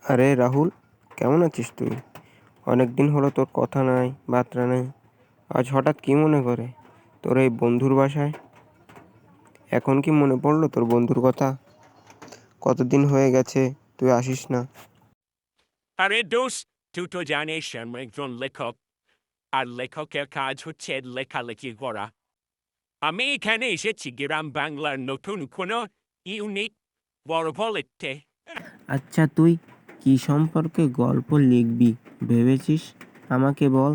আরে রাহুল, কেমন আছিস তুই? অনেক দিন হলো তোর কথা নাই, বার্তা নেই। আজ হঠাৎ কি মনে করে তোর এই বন্ধুর বাসায়? এখন কি মনে পড়লো তোর বন্ধুর কথা? কতদিন হয়ে গেছে তুই আসিস না। আরে দোস্ত, তুই তো জানিস আমি একজন লেখক, আর লেখকের কাজ হচ্ছে লেখালেখি করা। আমি এখানে এসেছি গ্রাম বাংলার নতুন কোনো ইউনিট গল্প লিখতে। আচ্ছা, তুই কি সম্পর্কে গল্প লিখবি ভেবেছিস? আমাকে বল,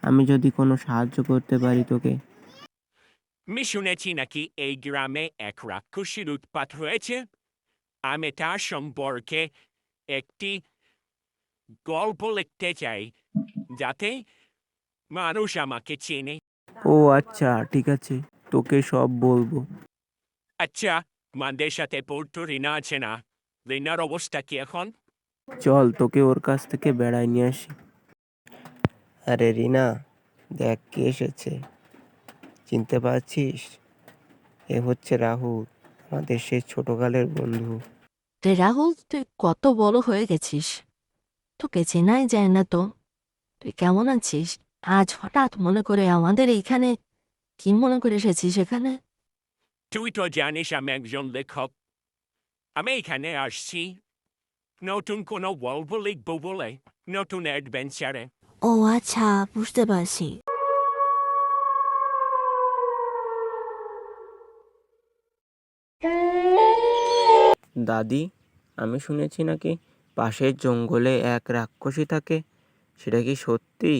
আমি যদি কোনো সাহায্য করতে পারি তোকে। আমি শুনেছি নাকি এই গ্রামে এক রাক্ষসীর উৎপাত হয়েছে। আমি তার সম্পর্কে একটি গল্প লিখতে চাই, যাতে মানুষ আমাকে চেনে। ও আচ্ছা, ঠিক আছে, তোকে সব বলবো। আচ্ছা, আমাদের সাথে পড়তো রিনা আছে না? রিনার অবস্থা কি এখন? চল তোকে ওর কাছ থেকে বেড়াই নিয়ে আসি। আরে রিনা, দেখ কে এসেছে, চিনতে পারছিস? এ হচ্ছে রাহুল, আমাদের সেই ছোটকালের বন্ধু। রে রাহুল, তুই কত বড় হয়ে গেছিস, তোকে চেনাই যায় না তো। তুই কেমন আছিস? আজ হঠাৎ মনে করে আমাদের এইখানে, কি মনে করে এসেছিস এখানে? তুই তো জানিস আমি একজন লেখক। আমি এখানে আসছি নতুন কোনো গল্প লিখবো বলে, নতুন অ্যাডভেঞ্চারে। ও আচ্ছা, বুঝতে পারছি। দাদি, আমি শুনেছি নাকি পাশের জঙ্গলে এক রাক্ষসী থাকে, সেটা কি সত্যি?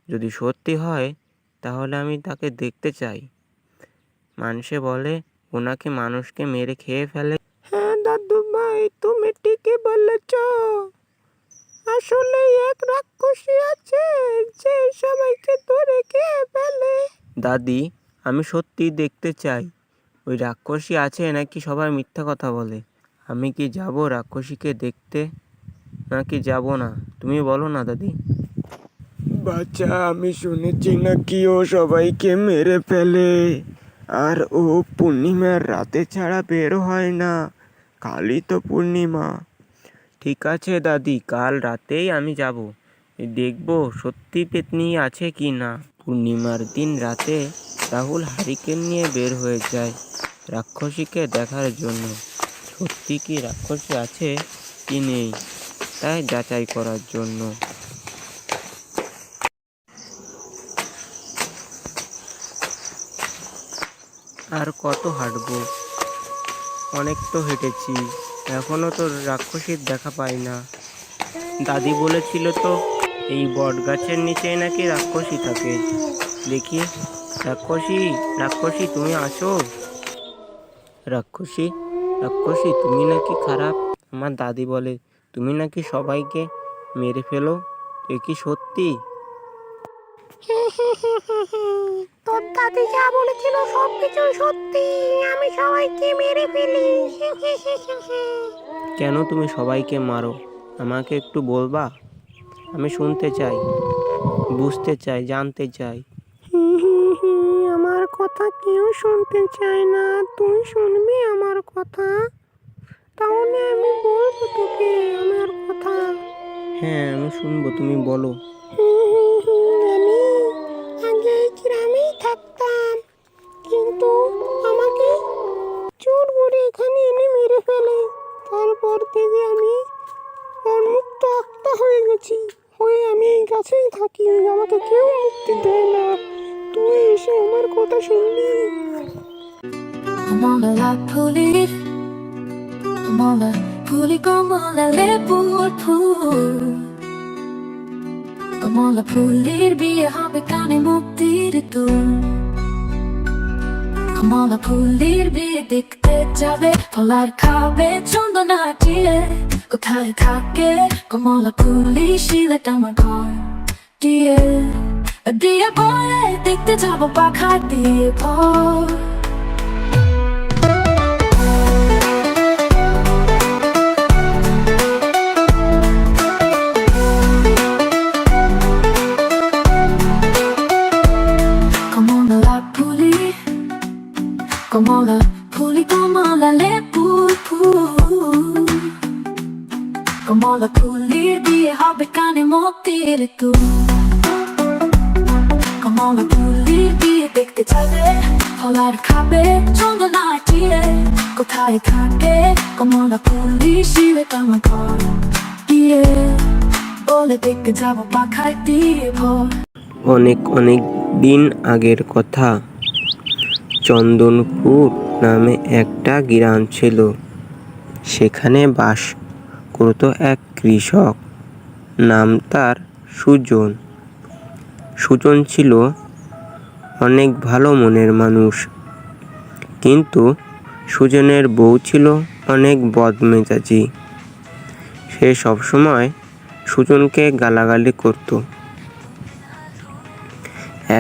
যদি সত্যি হয় তাহলে আমি তাকে দেখতে চাই। মানুষে বলে ও নাকি মানুষকে মেরে খেয়ে ফেলে। হ্যাঁ দাদু ভাই, তুমি ঠিকই বলেছ। আসলে এক রাক্ষসী আছে যে সবাইকে ধরে খেয়ে ফেলে। দাদি, আমি সত্যি দেখতে চাই। ওই রাক্ষসী আছে নাকি সবাই মিথ্যা কথা বলে? আমি কি যাব রাক্ষসীকে দেখতে নাকি যাব না? তুমি বলো না দাদি। বাচ্চা, আমি শুনেছি নাকি ও সবাইকে মেরে ফেলে, আর ও পূর্ণিমার রাতে ছাড়া বের হয় না। কালই তো পূর্ণিমা। ঠিক আছে দাদি, কাল রাতেই আমি যাব, দেখব সত্যি পেতনি আছে কি না। পূর্ণিমার দিন রাতে রাহুল হারিকেন নিয়ে বের হয়ে যায় রাক্ষসীকে দেখার জন্য। সত্যি কি রাক্ষসী আছে কি নেই তাই যাচাই করার জন্য। আর কত হাঁটবো, অনেক তো হেঁটেছি, এখনো তো রাক্ষসীর দেখা পাই না। দাদি বলেছিল তো এই বট গাছের নিচে নাকি রাক্ষসী থাকে। দেখি, রাক্ষসী, রাক্ষসী তুমি আছো? রাক্ষসী, রাক্ষসী তুমি নাকি খারাপ। আমার দাদি বলে তুমি নাকি সবাইকে মেরে ফেলো, এ কি সত্যি? তোর দাদি যা বলেছিল সবকিছুই সত্যি। আমি সবাইকে মেরে ফেলি। কেন তুমি সবাইকে মারো, আমাকে একটু বলবা? আমি শুনতে চাই, বুঝতে চাই, জানতে চাই। আমার কথা কেউ শুনতে চায় না, তুই শুনবি আমার কথা? তাহলে আমি বলবো তোকে আমার কথা। হ্যাঁ, আমি শুনবো, তুমি বলো। আমি আগে এই গ্রামেই থাকতাম, কিন্তু আমাকে চোর করে এখানে এনে মেরে ফেলে। তারপর থেকে আমি উন্মুক্ত আত্মা হয়ে গেছি, হয়ে আমি এই গাছেই থাকি, আমাকে কেউ মুক্তি দেয় না। তুই এসে আমার কথা শুনবি। কমলা ফুলের, কমলা ফুলি, কমলা লেবুর ফুল। কমলা ফুলের বিয়ে হবে কানে মুক্তির দুল। কমলা ফুলের বিয়ে দেখতে যাবে, ফলার খাবে চন্দন হাটিয়ে। কোথায় থাকে কমলা ফুলি, শিলেটা আমার ঘর দিয়ে দিয়ে বলে দেখতে যাবো পাখা দিয়ে ভর। কমলা ফুলি, কমলা ফুলি, কমলা লেবুর ফুল। কমলা নতুন কমলা ফুলি দিয়ে দেখতে যাবে ফলার খাবে চন্দনা দিয়ে কোথায় থাকে কমলা ফুলি শিবে আমার ঘর দিয়ে বলে দেখতে যাবো পাখায় দিয়ে ভর। অনেক অনেক দিন আগের কথা। চন্দনপুর নামে একটা গ্রাম ছিল। সেখানে বাস করত এক কৃষক, নাম তার সুজন। সুজন ছিল অনেক ভালো মনের মানুষ, কিন্তু সুজনের বউ ছিল অনেক বদমেজাজি। সে সবসময় সুজনকে গালাগালি করত।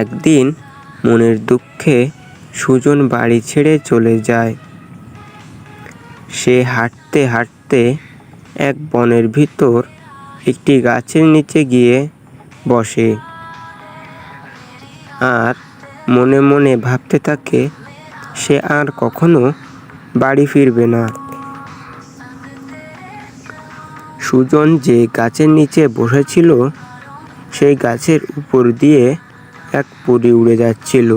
একদিন মনের দুঃখে সুজন বাড়ি ছেড়ে চলে যায়। সে হাঁটতে হাঁটতে এক বনের ভিতর একটি গাছের নিচে গিয়ে বসে আর মনে মনে ভাবতে থাকে সে আর কখনো বাড়ি ফিরবে না। সুজন যে গাছের নিচে বসেছিল সেই গাছের উপর দিয়ে এক পরী উড়ে যাচ্ছিল।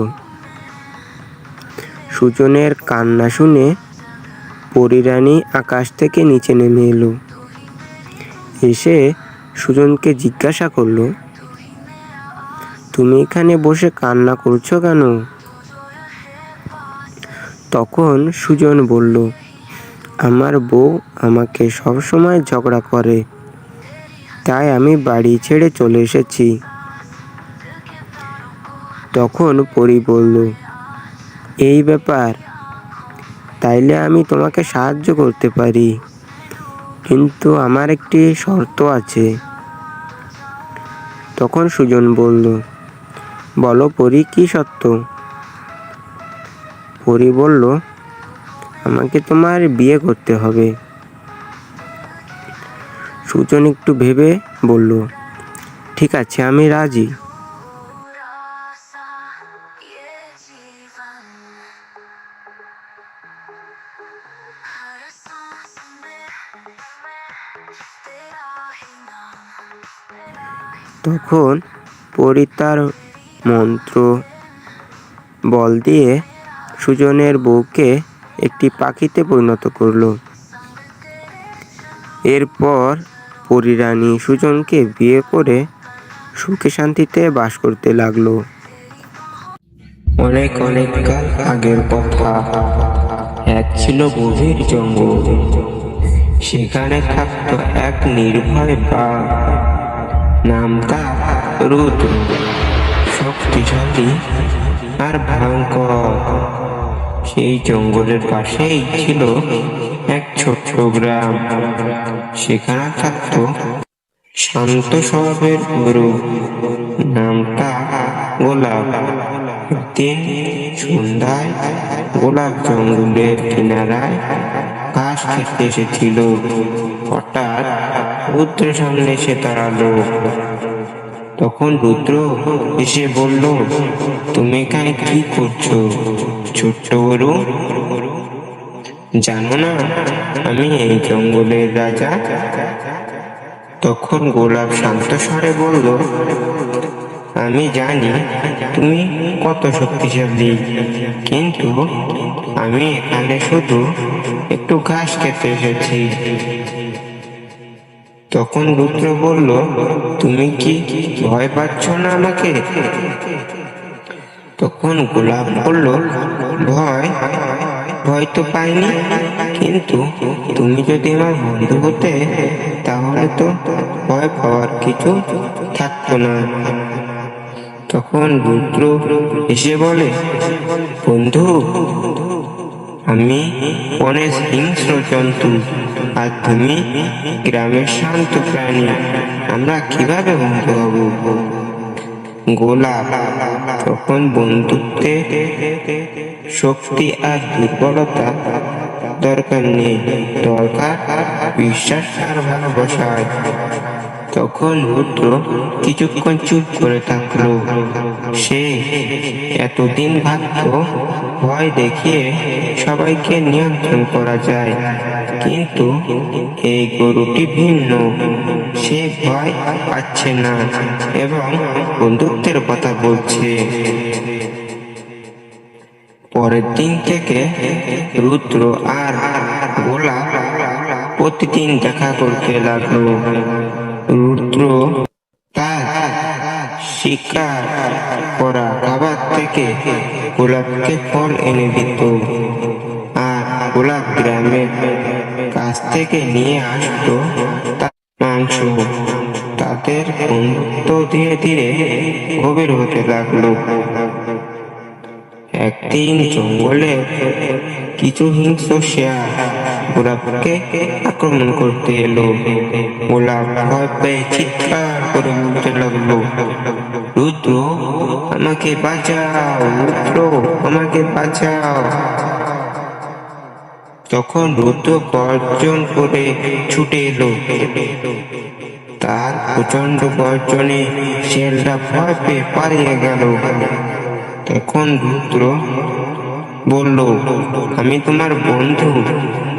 সুজনের কান্না শুনে পরীরানী আকাশ থেকে নিচে নেমে এলো। এসে সুজনকে জিজ্ঞাসা করলো, তুমি এখানে বসে কান্না করছো কেন? তখন সুজন বলল, আমার বউ আমাকে সবসময় ঝগড়া করে, তাই আমি বাড়ি ছেড়ে চলে এসেছি। তখন পরী বলল, এই ব্যাপার, তাইলে আমি তোমাকে সাহায্য করতে পারি, কিন্তু আমার একটি শর্ত আছে। তখন সুজন বলল, বলো পরী, কি শর্ত? পরী বলল, আমাকে তোমার বিয়ে করতে হবে। সুজন একটু ভেবে বলল, ঠিক আছে, আমি রাজি। তখন পরী তার মন্ত্র বল দিয়ে সুজনের বউকে একটি পাখিতে পরিণত করলো। এরপর পরীরানী সুজনকে বিয়ে করে সুখে শান্তিতে বাস করতে লাগলো। অনেক অনেক কাল আগের কথা। এক ছিল গভীর জঙ্গল। সেখানে থাকতো এক নির্ভয় বাঘ, নাম তার রুদ্র। শক্তিশালী আর ভয়ঙ্কর। সেই জঙ্গলের পাশেই ছিল এক ছোট্ট গ্রাম। সেখানে থাকতো শান্ত স্বভাবের গরু, নাম তার গোলাপ। একদিন সন্ধ্যায় গোলাপ জঙ্গলের কিনারায় ঘাস খেতে এসেছিল। হঠাৎ রুদ্রের সামনে এসে দাঁড়ালো। তখন রুদ্র এসে বলল, তুমি এখানে কি করছো ছোট্ট গরু? জানো না আমি এই জঙ্গলের রাজা? তখন গোলাপ শান্ত স্বরে বলল, আমি জানি তুমি কত শক্তিশালী, কিন্তু আমি এখানে শুধু একটু ঘাস খেতে এসেছি। তখন রুদ্র বলল, তুমি কি ভয় পাচ্ছ না আমাকে? তখন গোলাপ বলল, ভয় ভয় তো পাইনি, কিন্তু তুমি যদি আমার বন্ধু হতে তাহলে তো ভয় পাওয়ার কিছু থাকতো না। তখন রুদ্র এসে বলে, বন্ধু, আমি অনেক হিংস্র জন্তু আর তুমি গ্রামের শান্ত প্রাণী, আমরা কিভাবে বন্ধু হব? গোলাপ তখন বন্ধুত্বে শক্তি আর দুর্বলতা দরকার নেই, দরকার বিশ্বাস আর ভালোবাসায়। তখন রুদ্র কিছুক্ষণ চুপ করে থাকলো। সে এতদিন ভাবতো ভয় দেখিয়ে সবাইকে নিয়ন্ত্রণ করা যায়, কিন্তু এই গরুটি ভিন্ন। সে ভয় পাচ্ছে না এবং বন্ধুত্বের কথা বলছে। পরের দিন থেকে রুদ্র আর গোলাপ প্রতিদিন দেখা করতে লাগলো। রুদ্র তার শিকার করা খাবার থেকে গোলাপকে ফল এনে দিত, আর গোলাপ গ্রামের কাছ থেকে নিয়ে আসতো তার মাংস। তাদের বন্ধুত্ব ধীরে ধীরে গভীর হতে লাগলো। একদিন জঙ্গলে কিছু হিংস্র শেয়াল গোলাপকে আক্রমণ করতে এলো। গোলাপ ভয় পেয়ে চিৎকার করে বলতে লাগলো, রুদ্র আমাকে বাঁচাও, রুদ্র আমাকে বাঁচাও। তখন রুদ্র গর্জন করে ছুটে এলো। তার প্রচন্ড গর্জনে শেয়ালটা ভয় পেয়ে পালিয়ে গেল। তখন রুদ্র বলল, আমি তোমার বন্ধু,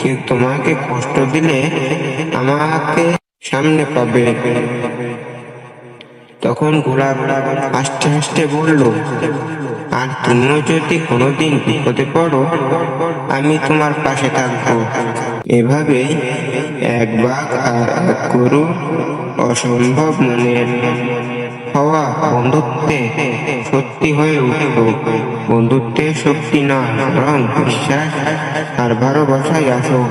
কেউ তোমাকে কষ্ট দিলে আমাকে সামনে পাবে। তখন গোলাপ হাসতে হাসতে বলল, আর তুমিও যদি কোনোদিন বিপদে পড়ো, আমি তোমার পাশে থাকবো। এভাবেই এক বাঘ আর এক গরু অসম্ভব মনের হওয়া বন্ধুত্বে সত্যি হয়ে উঠল। বন্ধুত্বের শক্তি নয়, বরং বিশ্বাস আর ভালোবাসায় আসল।